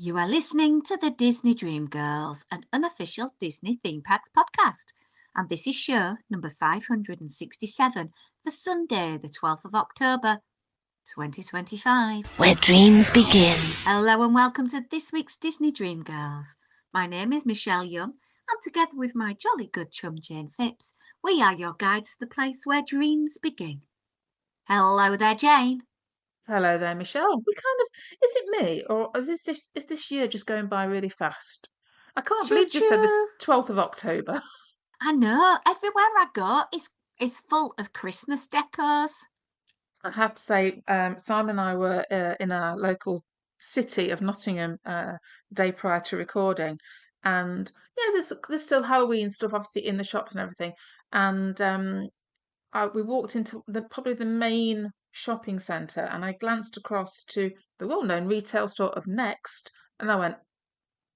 You are listening to the Disney Dream Girls, an unofficial Disney Theme Parks podcast. And this is show number 567 for Sunday, the 12th of October, 2025. Where dreams begin. Hello and welcome to this week's Disney Dream Girls. My name is Michelle Young, and together with my jolly good chum Jane Phipps, we are your guides to the place where dreams begin. Hello there, Jane. Hello there, Michelle. Is it me, or is this year just going by really fast? I can't believe you said the Choo-choo. 12th of October. I know, everywhere I go, it's full of Christmas decors. I have to say, Simon and I were in our local city of Nottingham day prior to recording, and yeah, there's still Halloween stuff obviously in the shops and everything. And we walked into probably the main shopping centre, and I glanced across to the well-known retail store of Next, and I went,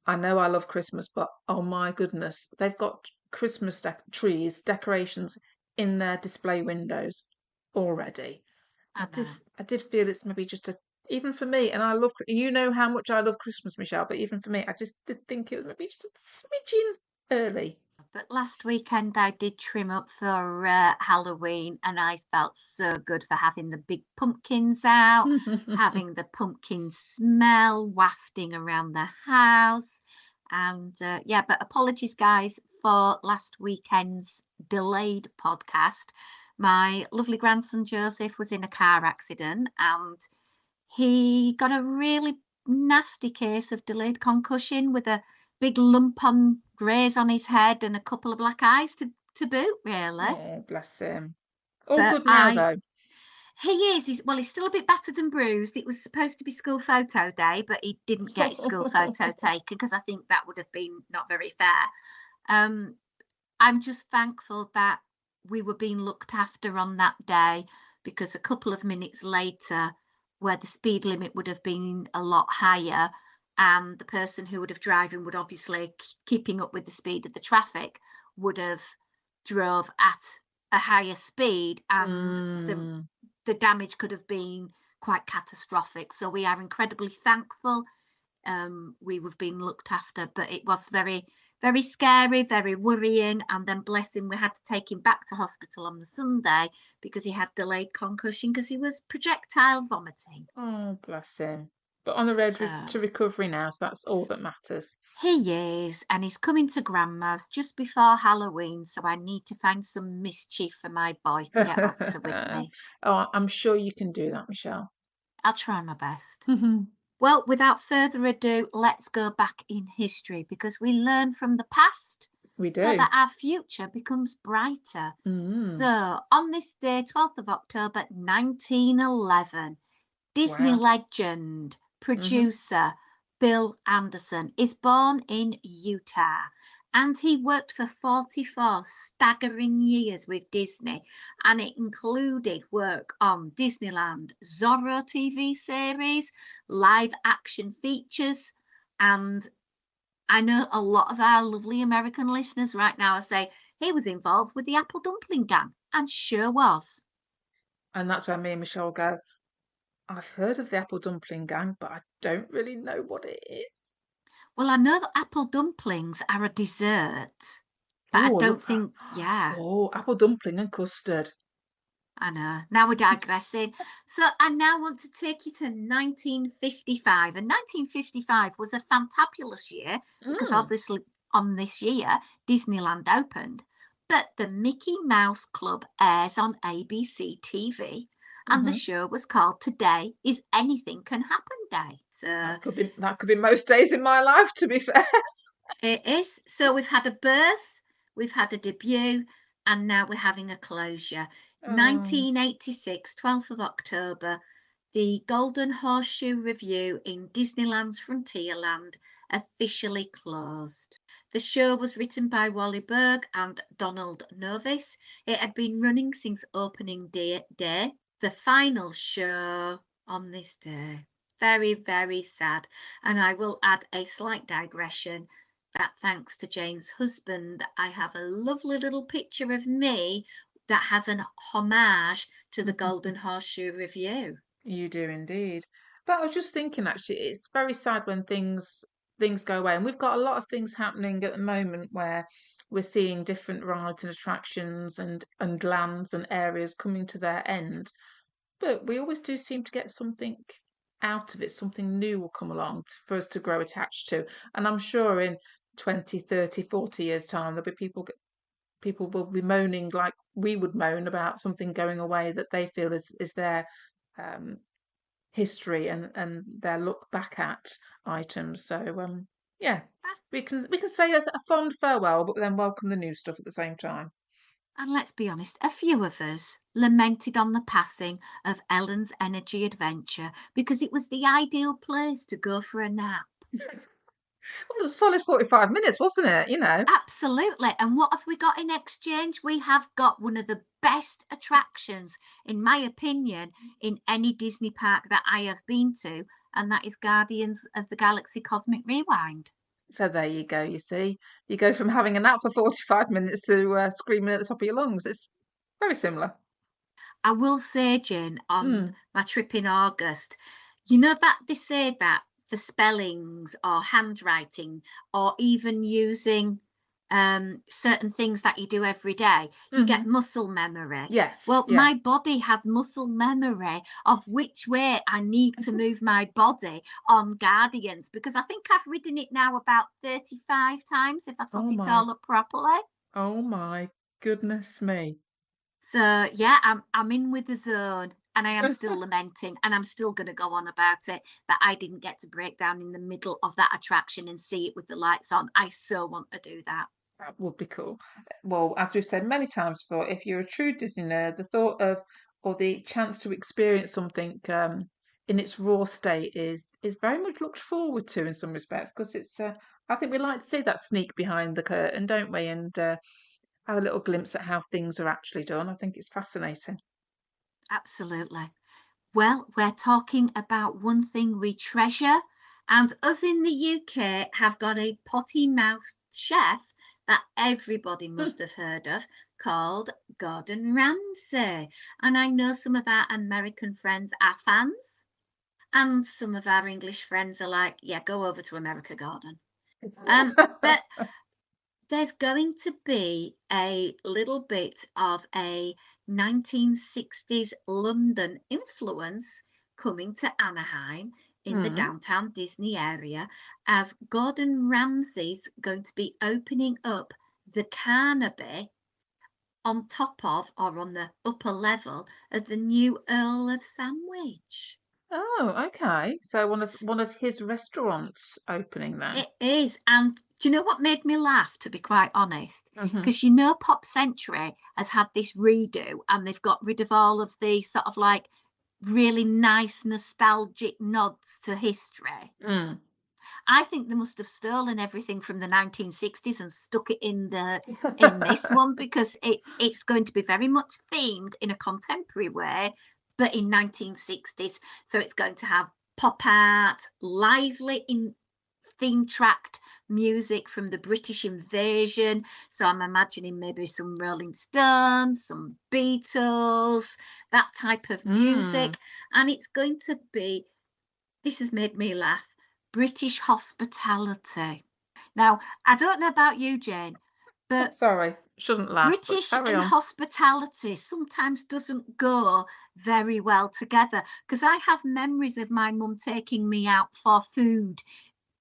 I know I love Christmas, but oh my goodness, they've got Christmas trees, decorations in their display windows already. I know. I did feel it's maybe just even for me, and I love, you know how much I love Christmas, Michelle, but even for me, I just did think it was maybe just a smidgen early. But last weekend I did trim up for Halloween, and I felt so good for having the big pumpkins out, having the pumpkin smell wafting around the house. And but apologies, guys, for last weekend's delayed podcast. My lovely grandson Joseph was in a car accident, and he got a really nasty case of delayed concussion with a big lump on graze on his head and a couple of black eyes to boot, really. Oh, bless him. All But good now, though. He is. He's still a bit battered and bruised. It was supposed to be school photo day, but he didn't get his school photo taken because I think that would have been not very fair. I'm just thankful that we were being looked after on that day, because a couple of minutes later, where the speed limit would have been a lot higher, and the person who would have driven would obviously keeping up with the speed of the traffic would have drove at a higher speed, and the damage could have been quite catastrophic. So we are incredibly thankful we were being looked after, but it was very, very scary, very worrying. And then bless him, we had to take him back to hospital on the Sunday because he had delayed concussion because he was projectile vomiting. Oh, bless him. But on the road to recovery now, so that's all that matters. He is, and he's coming to Grandma's just before Halloween, so I need to find some mischief for my boy to get up to with me. Oh, I'm sure you can do that, Michelle. I'll try my best. Well, without further ado, let's go back in history, because we learn from the past We do. so that our future becomes brighter. So on this day, 12th of October 1911, Disney legend, producer Bill Anderson is born in Utah, and he worked for 44 staggering years with Disney, and it included work on Disneyland, Zorro TV series, live action features. And I know a lot of our lovely American listeners right now are saying he was involved with the Apple Dumpling Gang, and sure was. And that's where me and Michelle go, I've heard of the Apple Dumpling Gang, but I don't really know what it is. Well, I know that apple dumplings are a dessert, but I don't think, Oh, apple dumpling and custard. I know. Now we're digressing. So I now want to take you to 1955. And 1955 was a fantabulous year because obviously on this year, Disneyland opened. But the Mickey Mouse Club airs on ABC TV, and the show was called Today is Anything Can Happen Day. So that could be most days in my life, to be fair. It is. So we've had a birth, we've had a debut, and now we're having a closure. 1986, 12th of October, the Golden Horseshoe Revue in Disneyland's Frontierland officially closed. The show was written by Wally Berg and Donald Novis. It had been running since opening day, the final show on this day. Very, very sad. And I will add a slight digression that thanks to Jane's husband, I have a lovely little picture of me that has an homage to the Golden Horseshoe Revue. You do indeed. But I was just thinking, actually, it's very sad when things go away, and we've got a lot of things happening at the moment where we're seeing different rides and attractions and lands and areas coming to their end. But we always do seem to get something out of it, something new will come along for us to grow attached to. And I'm sure in 20, 30, 40 years' time, there'll be people will be moaning like we would moan about something going away that they feel is their um, history and their look back at items. So yeah, we can say a fond farewell, but then welcome the new stuff at the same time. And let's be honest, a few of us lamented on the passing of Ellen's Energy Adventure because it was the ideal place to go for a nap. Well, it was a solid 45 minutes, wasn't it? You know. Absolutely. And what have we got in exchange? We have got one of the best attractions, in my opinion, in any Disney park that I have been to, and that is Guardians of the Galaxy Cosmic Rewind. So there you go. You see, you go from having a nap for 45 minutes to screaming at the top of your lungs. It's very similar. I will say, Jane, on Mm. my trip in August, you know that they say that for spellings or handwriting or even using certain things that you do every day, you get Hmm. muscle memory. Yes. Well, Yeah. my body has muscle memory of which way I need to move my body on Guardians because I think I've ridden it now about 35 times if I tot Oh it my. all up properly. Oh my goodness me. So yeah, I'm in with the zone and I am still lamenting and I'm still gonna go on about it that I didn't get to break down in the middle of that attraction and see it with the lights on. I so want to do that. That would be cool. Well, as we've said many times before, if you're a true Disney nerd, the thought of or the chance to experience something in its raw state is very much looked forward to in some respects because it's. I think we like to see that sneak behind the curtain, don't we? And have a little glimpse at how things are actually done. I think it's fascinating. Absolutely. Well, we're talking about one thing we treasure, and us in the UK have got a potty mouthed chef that everybody must have heard of called Gordon Ramsay. And I know some of our American friends are fans, and some of our English friends are like, yeah, go over to America, Gordon. But there's going to be a little bit of a 1960s London influence coming to Anaheim in the Hmm. downtown Disney area as Gordon Ramsay's going to be opening up the Carnaby on top of or on the upper level of the new Earl of Sandwich. Oh, okay. So one of his restaurants opening then. It is. And do you know what made me laugh, to be quite honest? Hmm. Because you know, Pop Century has had this redo and they've got rid of all of the sort of like really nice nostalgic nods to history. Mm. I think they must have stolen everything from the 1960s and stuck it in this one because it's going to be very much themed in a contemporary way, but in 1960s. So it's going to have pop art, lively in theme tracked music from the British invasion. So I'm imagining maybe some Rolling Stones, some Beatles, that type of Mm. music. And it's going to be, this has made me laugh, British hospitality. Now, I don't know about you, Jane, Oh, but sorry, shouldn't laugh, but British carry and on. hospitality sometimes doesn't go very well together because I have memories of my mum taking me out for food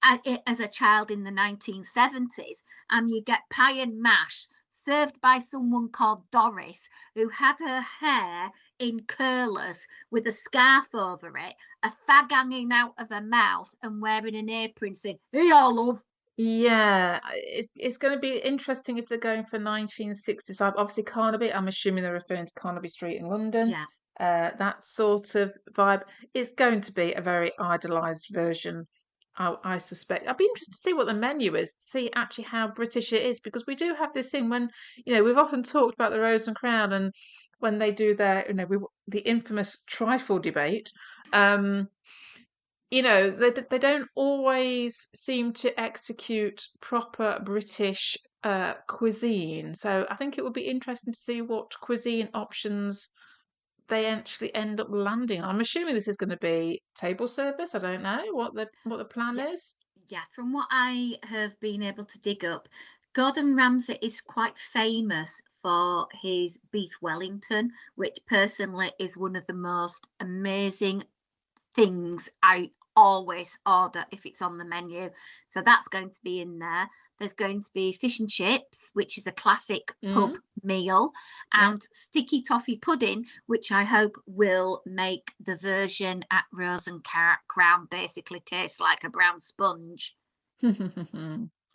as a child in the 1970s, and you get pie and mash served by someone called Doris, who had her hair in curlers with a scarf over it, a fag hanging out of her mouth, and wearing an apron saying, "Hey, love." Yeah, it's going to be interesting if they're going for 1960s vibe. Obviously, Carnaby, I'm assuming they're referring to Carnaby Street in London. Yeah, That sort of vibe. It's going to be a very idealised version, I suspect. I'd be interested to see what the menu is, to see actually how British it is, because we do have this thing when, we've often talked about the Rose and Crown and when they do their, the infamous trifle debate. Um, they don't always seem to execute proper British cuisine. So I think it would be interesting to see what cuisine options they actually end up landing? I'm assuming this is going to be table service. I don't know what the plan Yeah, is. yeah. From what I have been able to dig up, Gordon Ramsay is quite famous for his beef Wellington, which personally is one of the most amazing things I always order if it's on the menu. So that's going to be in there. There's going to be fish and chips, which is a classic pub Mm, meal, yeah. and sticky toffee pudding, which I hope will make the version at Rose and Crown basically taste like a brown sponge.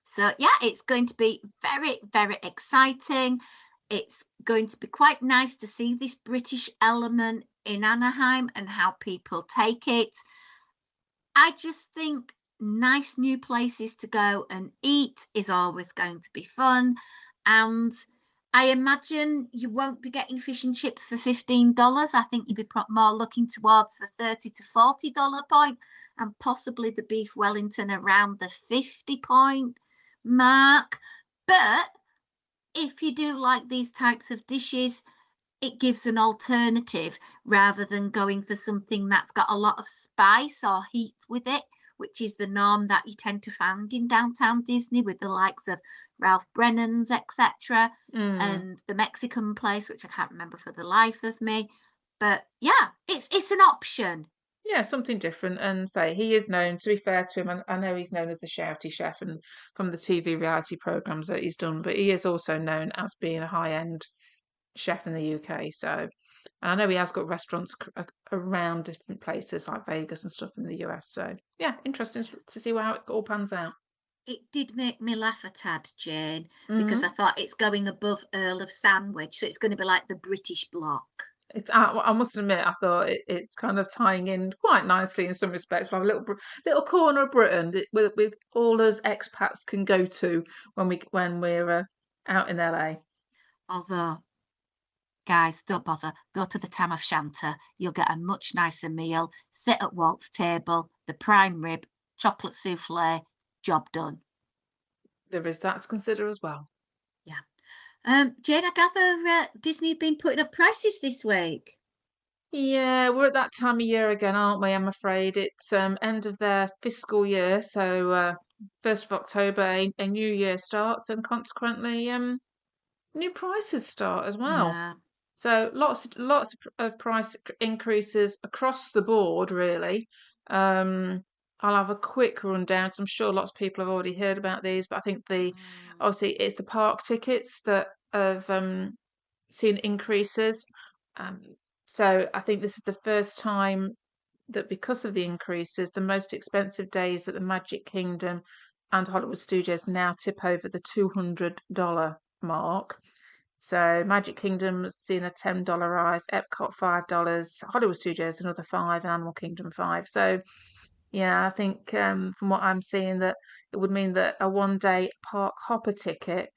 So yeah, it's going to be very, very exciting. It's going to be quite nice to see this British element in Anaheim and how people take it. I just think nice new places to go and eat is always going to be fun. And I imagine you won't be getting fish and chips for $15. I think you'd be more looking towards the $30 to $40 point, and possibly the beef Wellington around the 50 point mark. But if you do like these types of dishes, it gives an alternative rather than going for something that's got a lot of spice or heat with it, which is the norm that you tend to find in downtown Disney with the likes of Ralph Brennan's, etc., Mm. and the Mexican place, which I can't remember for the life of me. But yeah, it's an option. Yeah, something different. And say he is known, to be fair to him, I know he's known as the shouty chef and from the TV reality programs that he's done, but he is also known as being a high-end chef in the UK. So, and I know he has got restaurants around different places like Vegas and stuff in the US. So, yeah, interesting to see how it all pans out. It did make me laugh a tad, Jane, because I Mm. thought it's going above Earl of Sandwich, so it's going to be like the British block. I must admit, I thought it's kind of tying in quite nicely in some respects. We have a little corner of Britain that we all as expats can go to when we're out in LA. Although, guys, don't bother. Go to the Tam of Shanta. You'll get a much nicer meal. Sit at Walt's table, the prime rib, chocolate souffle, job done. There is that to consider as well. Yeah. Jane, I gather Disney have been putting up prices this week. Yeah, we're at that time of year again, aren't we? I'm afraid it's end of their fiscal year, so 1st of October, a new year starts, and consequently, new prices start as well. Yeah. So lots of price increases across the board, really. Um, I'll have a quick rundown 'cause I'm sure lots of people have already heard about these, but I think the Mm, obviously it's the park tickets that have seen increases. Um, so I think this is the first time that because of the increases, the most expensive days at the Magic Kingdom and Hollywood Studios now tip over the $200 mark. So Magic Kingdom's seen a $10 rise, Epcot $5, Hollywood Studios another five, and Animal Kingdom five. So yeah, I think from what I'm seeing that it would mean that a 1 day park hopper ticket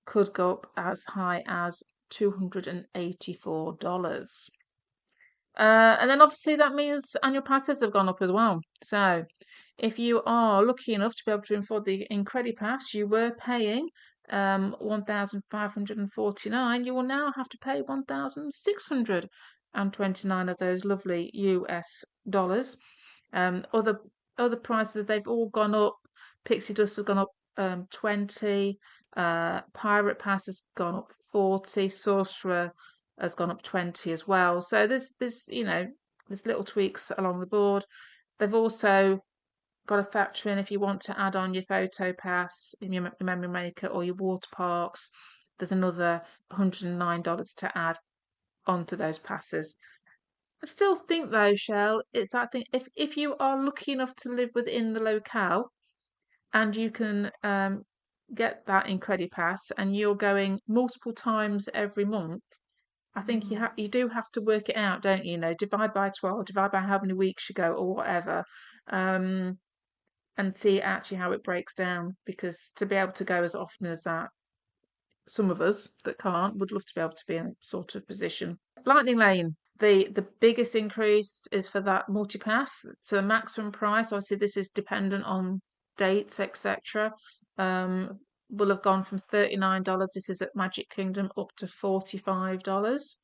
could go up as high as $284. And then obviously that means annual passes have gone up as well. So if you are lucky enough to be able to afford the Incredipass, you were paying 1,549. You will now have to pay 1,629 of those lovely US dollars. Other prices they've all gone up. Pixie Dust has gone up 20. Pirate Pass has gone up 40. Sorcerer has gone up 20 as well. So there's little tweaks along the board. They've also got to factor in if you want to add on your photo pass in your memory maker or your water parks. There's another $109 to add onto those passes. I still think though, Shell, it's that thing. If you are lucky enough to live within the locale and you can get that Incredipass and you're going multiple times every month, I think mm. you do have to work it out, don't you? You know, divide by 12, divide by how many weeks you go or whatever, um, and see actually how it breaks down. Because to be able to go as often as that, some of us that can't would love to be able to be in that sort of position. Lightning Lane, the biggest increase is for that multi-pass to the maximum price. Obviously, this is dependent on dates, etc. Will have gone from $39. This is at Magic Kingdom up to $45.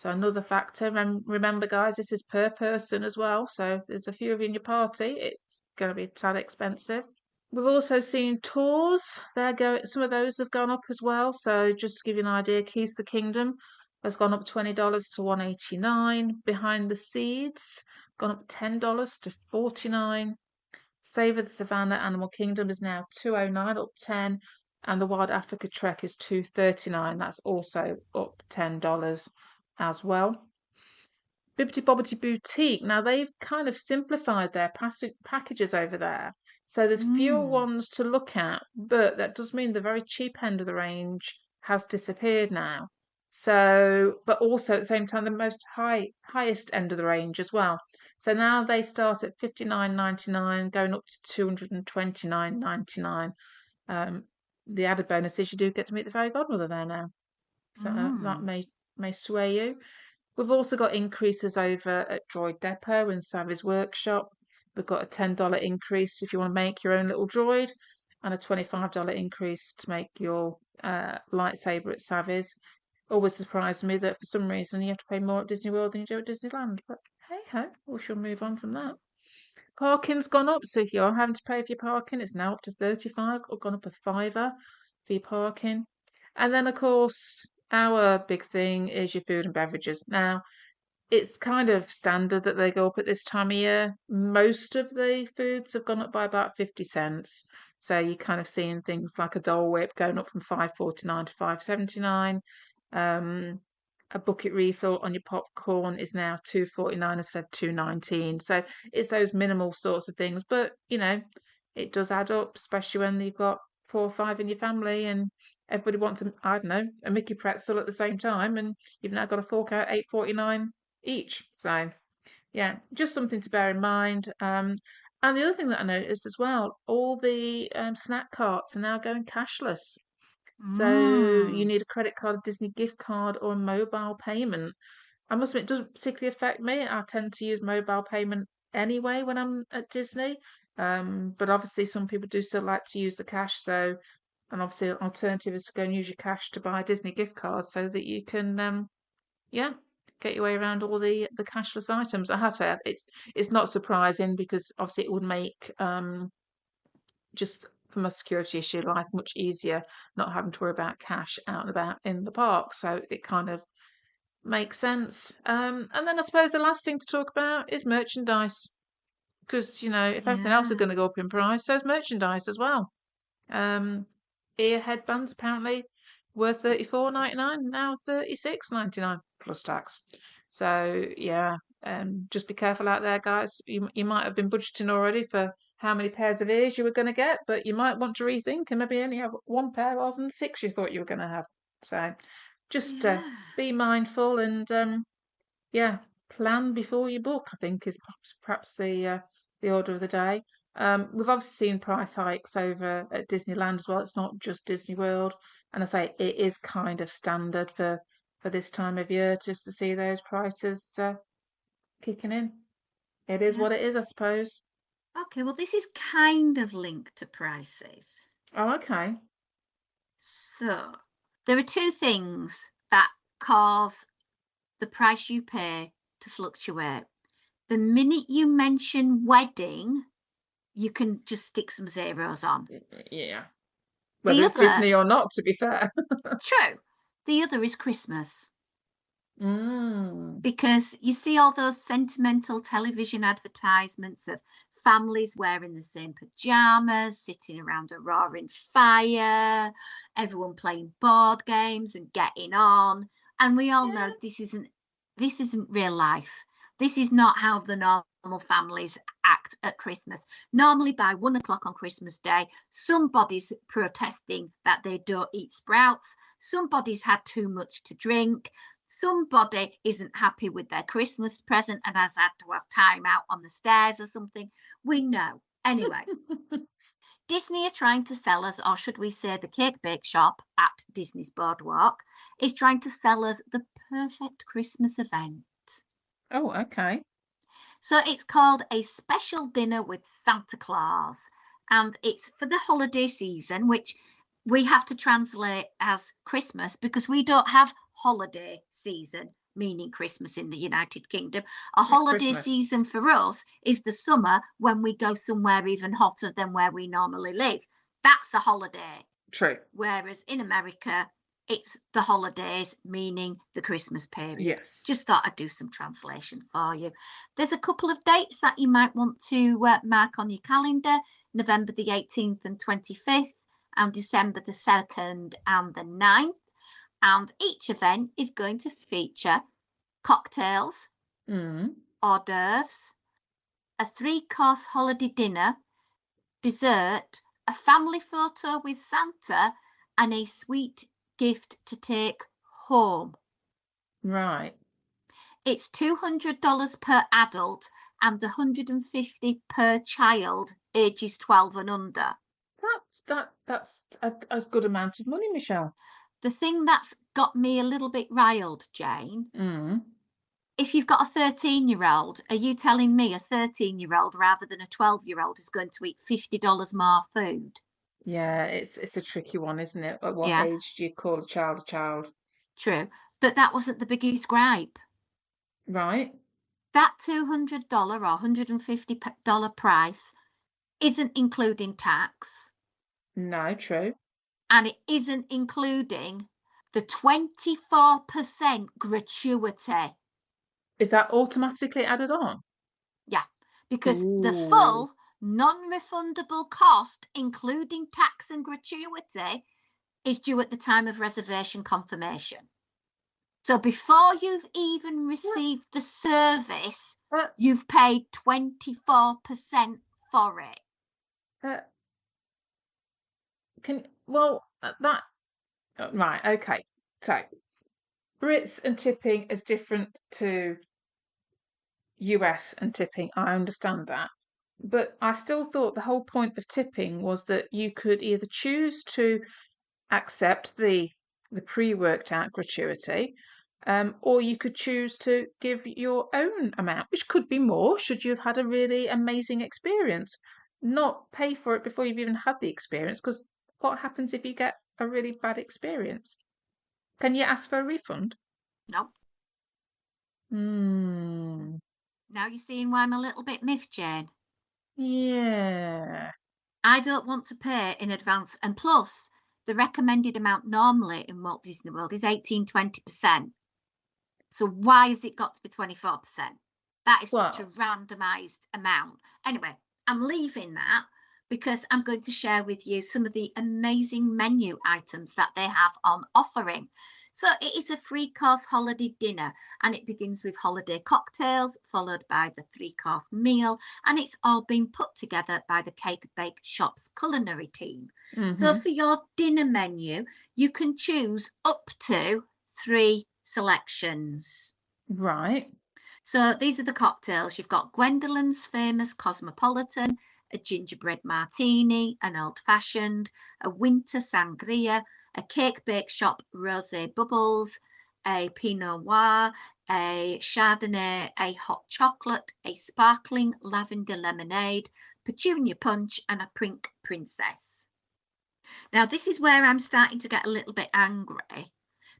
So another factor. Remember, guys, this is per person as well. So if there's a few of you in your party, it's going to be a tad expensive. We've also seen tours. Some of those have gone up as well. So just to give you an idea, Keys to the Kingdom has gone up $20 to $189. Behind the Seeds gone up $10 to $49. Save the Savannah Animal Kingdom is now $209, up 10, and the Wild Africa Trek is $239. That's also up $10 as well. Bibbidi Bobbidi Boutique. Now they've kind of simplified their packages over there. So there's fewer ones to look at, but that does mean the very cheap end of the range has disappeared now. So, but also at the same time, the highest end of the range as well. So now they start at $59.99, going up to $229.99. The added bonus is you do get to meet the fairy godmother there now. So that may sway you. We've also got increases over at Droid Depot and Savvy's Workshop. We've got a $10 increase if you want to make your own little droid, and a $25 increase to make your lightsaber at Savvy's. Always surprised me that for some reason you have to pay more at Disney World than you do at Disneyland. But hey ho, we shall move on from that. Parking's gone up, so if you're having to pay for your parking, it's now up to $35, or gone up a fiver for your parking. And then, of course, our big thing is your food and beverages. Now, it's kind of standard that they go up at this time of year. Most of the foods have gone up by about 50 cents. So you're kind of seeing things like a Dole Whip going up from $5.49 to $5.79. A bucket refill on your popcorn is now $2.49 instead of $2.19. So it's those minimal sorts of things, but it does add up, especially when you've got 4 or 5 in your family and everybody wants a Mickey pretzel at the same time, and you've now got to fork out $8.49 each. So yeah, just something to bear in mind. And the other thing that I noticed as well, all the snack carts are now going cashless. So you need a credit card, a Disney gift card, or a mobile payment. I must admit, it doesn't particularly affect me. I tend to use mobile payment anyway when I'm at Disney. But obviously some people do still like to use the cash. So, and obviously an alternative is to go and use your cash to buy Disney gift cards so that you can, get your way around all the cashless items. I have to say it's not surprising because obviously it would make just from a security issue life much easier not having to worry about cash out and about in the park. So it kind of makes sense. And then I suppose the last thing to talk about is merchandise. Because, if everything else is going to go up in price, so's merchandise as well. Ear headbands apparently were $34.99, now $36.99 plus tax. So yeah, just be careful out there, guys. You might have been budgeting already for how many pairs of ears you were going to get, but you might want to rethink and maybe only have 1 pair rather than 6 you thought you were going to have. So just be mindful and plan before you book, I think is perhaps the order of the day. We've obviously seen price hikes over at Disneyland as well. It's not just Disney World, and I say it is kind of standard for this time of year just to see those prices kicking in. It is what it is, I suppose. Okay, well, this is kind of linked to prices. Oh, okay. So there are 2 things that cause the price you pay to fluctuate. The minute you mention wedding, you can just stick some zeros on. Yeah. Whether it's Disney or not, to be fair. True. The other is Christmas. Mm. Because you see all those sentimental television advertisements of families wearing the same pajamas, sitting around a roaring fire, everyone playing board games and getting on. And we all know this isn't real life. This is not how the normal families act at Christmas. Normally by 1 o'clock on Christmas Day, somebody's protesting that they don't eat sprouts. Somebody's had too much to drink. Somebody isn't happy with their Christmas present and has had to have time out on the stairs or something. We know. Anyway, Disney are trying to sell us, or should we say the Cake Bake Shop at Disney's Boardwalk, is trying to sell us the perfect Christmas event. Oh, okay. So it's called A Special Dinner with Santa Claus, and it's for the holiday season, which we have to translate as Christmas because we don't have holiday season. meaning Christmas in the United Kingdom. A It's holiday Christmas. season for us is the summer when we go somewhere even hotter than where we normally live. That's a holiday. True. Whereas in America, it's the holidays, meaning the Christmas period. Yes. Just thought I'd do some translation for you. There's a couple of dates that you might want to mark on your calendar: November the 18th and 25th, and December the 2nd and the 9th. And each event is going to feature cocktails, Mm. hors d'oeuvres, a 3-course holiday dinner, dessert, a family photo with Santa, and a sweet gift to take home. Right. It's $200 per adult and $150 per child ages 12 and under. That's a good amount of money, Michelle. The thing that's got me a little bit riled, Jane, Mm. if you've got a 13-year-old, are you telling me a 13-year-old rather than a 12-year-old is going to eat $50 more food? Yeah, it's a tricky one, isn't it? At what Yeah, age do you call a child a child? true. But that wasn't the biggest gripe. Right. That $200 or $150 price isn't including tax, No, true. and it isn't including the 24% gratuity. Is that automatically added on? Yeah, because the Ooh. full non-refundable cost, including tax and gratuity, is due at the time of reservation confirmation. So before you've even What? received the service, Uh, you've paid 24% for it. uh, that right, okay. So Brits and tipping is different to US and tipping. I understand that. But I still thought the whole point of tipping was that you could either choose to accept the pre-worked out gratuity, or you could choose to give your own amount, which could be more should you have had a really amazing experience. Not pay for it before you've even had the experience, because what happens if you get a really bad experience? Can you ask for a refund? No. Hmm. Now you're seeing why I'm a little bit miffed, Jane. Yeah. I don't want to pay in advance. And plus, the recommended amount normally in Walt Disney World is 18-20%. So why has it got to be 24%? That is such a Well, randomized amount. Anyway, I'm leaving that because I'm going to share with you some of the amazing menu items that they have on offering. So it is a 3-course holiday dinner, and it begins with holiday cocktails, followed by the 3-course meal, and it's all been put together by the Cake Bake Shop's culinary team. So hmm, for your dinner menu, you can choose up to 3 selections. right. So these are the cocktails. You've got Gwendolyn's famous Cosmopolitan, a gingerbread martini, an old fashioned, a winter sangria, a cake bake shop rosé bubbles, a pinot noir, a chardonnay, a hot chocolate, a sparkling lavender lemonade, petunia punch, and a pink princess. Now, this is where I'm starting to get a little bit angry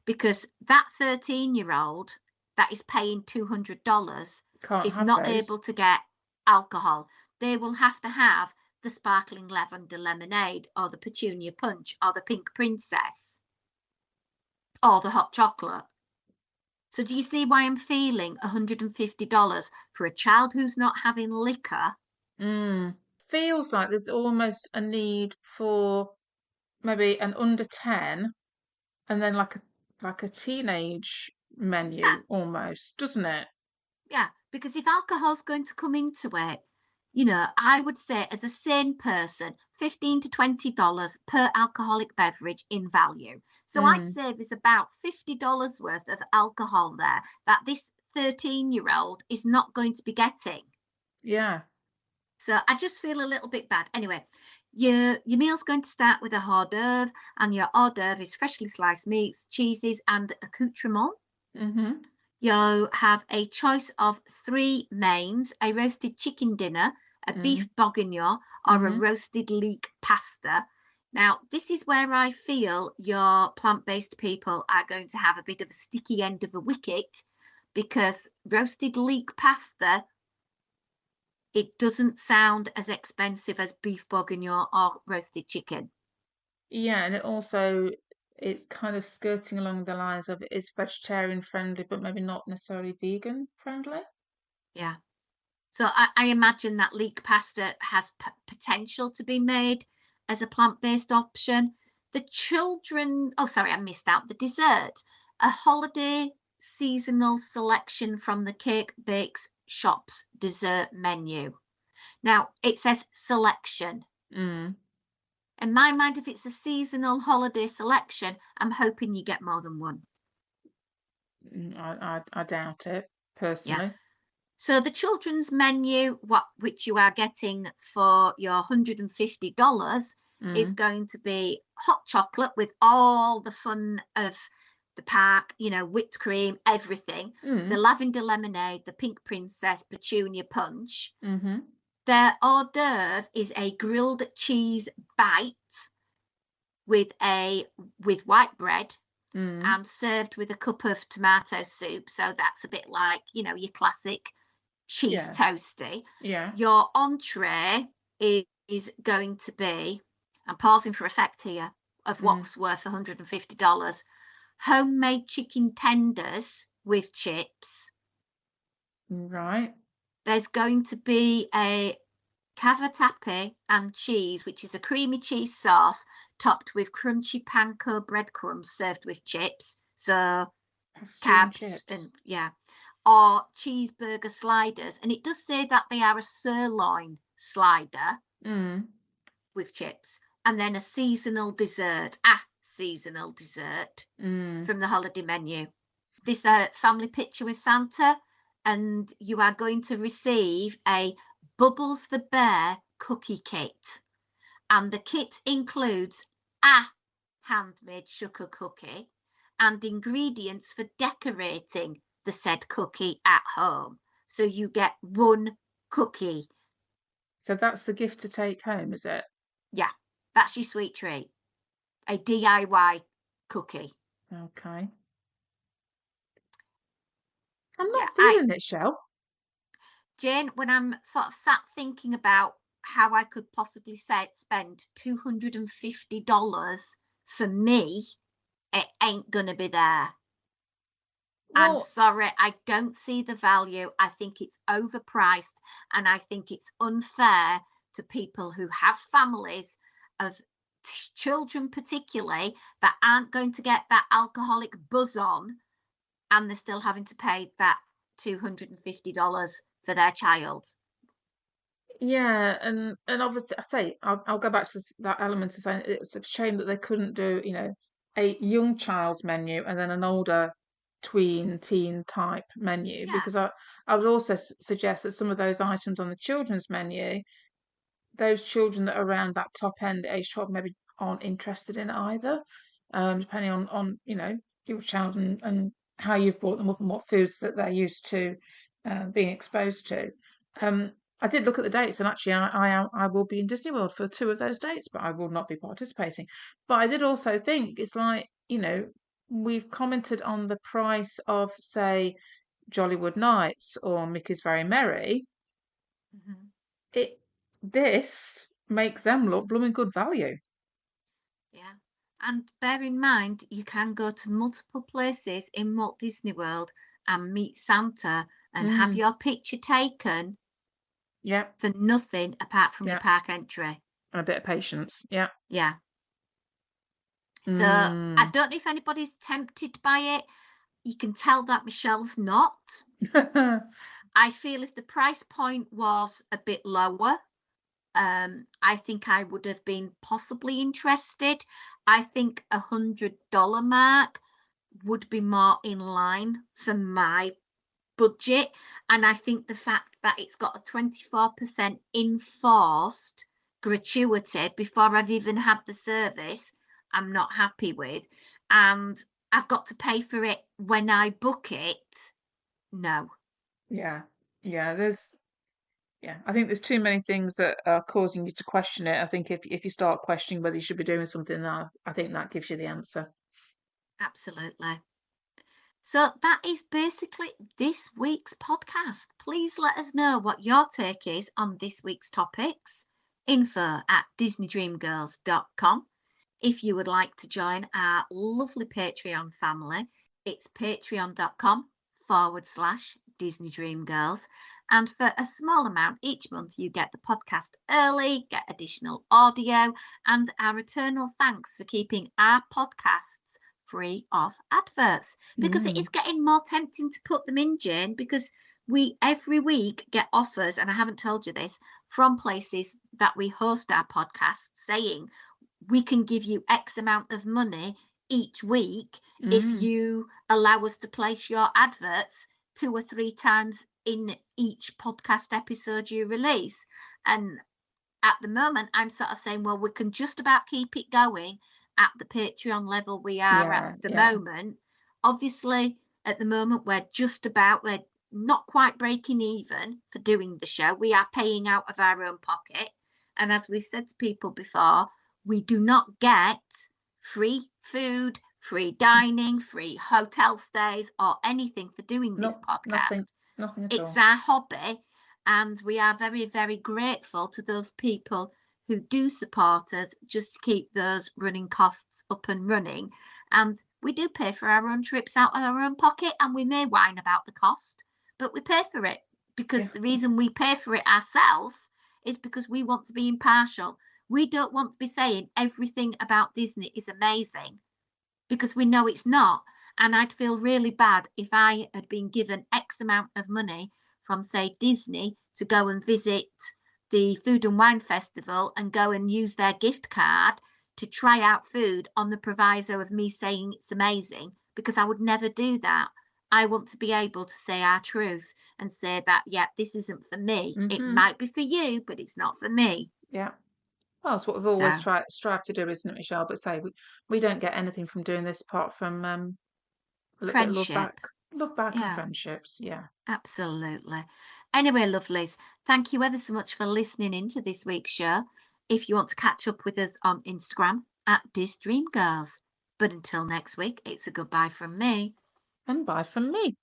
because that 13-year-old that is paying $200 Can't is have not those. able to get alcohol. They will have to have the sparkling lavender lemonade or the petunia punch or the pink princess or the hot chocolate. So do you see why I'm feeling $150 for a child who's not having liquor? Mm. Feels like there's almost a need for maybe an under 10 and then like a teenage Yeah, menu almost, doesn't it? yeah, because if alcohol's going to come into it, I would say as a sane person, $15 to $20 per alcoholic beverage in value. So I'd Mm. say there's about $50 worth of alcohol there that this 13-year-old is not going to be getting. Yeah. So I just feel a little bit bad. Anyway, your meal's going to start with a hors d'oeuvre, and your hors d'oeuvre is freshly sliced meats, cheeses, and accoutrements. Mm-hmm. You have a choice of 3 mains: a roasted chicken dinner, a beef Mm. bourguignon, or a Mm-hmm. roasted leek pasta. Now, this is where I feel your plant-based people are going to have a bit of a sticky end of a wicket because roasted leek pasta, it doesn't sound as expensive as beef bourguignon or roasted chicken. Yeah, and it also it's kind of skirting along the lines of it is vegetarian friendly, but maybe not necessarily vegan friendly. Yeah. So I imagine that leek pasta has potential to be made as a plant-based option. The children, oh, sorry, I missed out the dessert. A holiday seasonal selection from the Cake Bakes shop's dessert menu. Now, it says selection. Mm. In my mind, if it's a seasonal holiday selection, I'm hoping you get more than one. I doubt it Yeah. personally. So the children's menu, which you are getting for your $150, is Mm. going to be hot chocolate with all the fun of the park, whipped cream, everything. The Mm. lavender lemonade, the pink princess, petunia punch. Mm-hmm. Their hors d'oeuvre is a grilled cheese bite with white bread Mm. and served with a cup of tomato soup. So that's a bit like, your classic cheese Yeah. toasty. Yeah. Your entree is going to be, I'm pausing for effect here, of Mm. what's worth $150. Homemade chicken tenders with chips. Right. There's going to be a cavatappi and cheese, which is a creamy cheese sauce topped with crunchy panko breadcrumbs served with chips. So Pastry and cabs chips. and or cheeseburger sliders. And it does say that they are a sirloin slider Mm. with chips. And then a seasonal dessert Mm. from the holiday menu. This family picture with Santa, and you are going to receive a Bubbles the Bear cookie kit. And the kit includes a handmade sugar cookie and ingredients for decorating the said cookie at home. So you get one cookie. So that's the gift to take home, is it? Yeah, that's your sweet treat. A DIY cookie. Okay. I'm Yeah, not feeling it, Shell. Jane, when I'm sort of sat thinking about how I could possibly spend $250 for me, it ain't gonna be there. I'm Well, sorry, I don't see the value. I think it's overpriced, and I think it's unfair to people who have families of children, particularly, that aren't going to get that alcoholic buzz on, and they're still having to pay that $250 for their child. yeah, and obviously, I say I'll go back to that element of saying it's a shame that they couldn't do, a young child's menu and then an older teen type menu Yeah, because I would also suggest that some of those items on the children's menu, those children that are around that top end, age 12, maybe aren't interested in either, depending on your child and how you've brought them up and what foods that they're used to being exposed to. Um, I did look at the dates, and actually, I will be in Disney World for two of those dates, but I will not be participating. But I did also think it's like we've commented on the price of, say, Jollywood Nights or Mickey's Very Merry. mhm, It this makes them look blooming good value. yeah. And bear in mind, you can go to multiple places in Walt Disney World and meet Santa and have Mm, your picture taken yeah, for nothing apart from your yeah, park entry. and a bit of patience. Yeah. Yeah. So I Mm. don't know if anybody's tempted by it. You can tell that Michelle's not. I feel if the price point was a bit lower, I think I would have been possibly interested. I think $100 mark would be more in line for my budget. And I think the fact that it's got a 24% enforced gratuity before I've even had the service, I'm not happy with. And I've got to pay for it when I book it. No, Yeah, yeah. I think there's too many things that are causing you to question it. I think if you start questioning whether you should be doing something, I think that gives you the answer. absolutely. So that is basically this week's podcast. Please let us know what your take is on this week's topics. info@disneydreamgirls.com. If you would like to join our lovely Patreon family, it's patreon.com/Disney Dream Girls. And for a small amount each month, you get the podcast early, get additional audio, and our eternal thanks for keeping our podcasts free of adverts, because it is getting more tempting to put them in, Jane, because we every week get offers, and I haven't told you this, from places that we host our podcast saying we can give you X amount of money each week if you allow us to place your adverts 2 or 3 times in each podcast episode you release. And at the moment, I'm sort of saying, well, we can just about keep it going at the Patreon level we are at the moment. Obviously, at the moment, we're not quite breaking even for doing the show. We are paying out of our own pocket. And as we've said to people before, we do not get free food, free dining, free hotel stays, or anything for doing this podcast. Nothing at It's all. our hobby, and we are very, very grateful to those people who do support us just to keep those running costs up and running. And we do pay for our own trips out of our own pocket, and we may whine about the cost, but we pay for it, because the reason we pay for it ourselves is because we want to be impartial. We don't want to be saying everything about Disney is amazing, because we know it's not. And I'd feel really bad if I had been given X amount of money from, say, Disney to go and visit the Food and Wine Festival and go and use their gift card to try out food on the proviso of me saying it's amazing, because I would never do that. I want to be able to say our truth and say that, yeah, this isn't for me. It might be for you, but it's not for me. Yeah. Well, it's what we've always So, strive to do, isn't it, Michelle? But say we don't get anything from doing this apart from a little bit of friendship. love back, and Yeah. friendships. Yeah. Absolutely. Anyway, lovelies, thank you ever so much for listening in to this week's show. If you want to catch up with us on Instagram @DisDreamGirls. But until next week, it's a goodbye from me. And bye from me.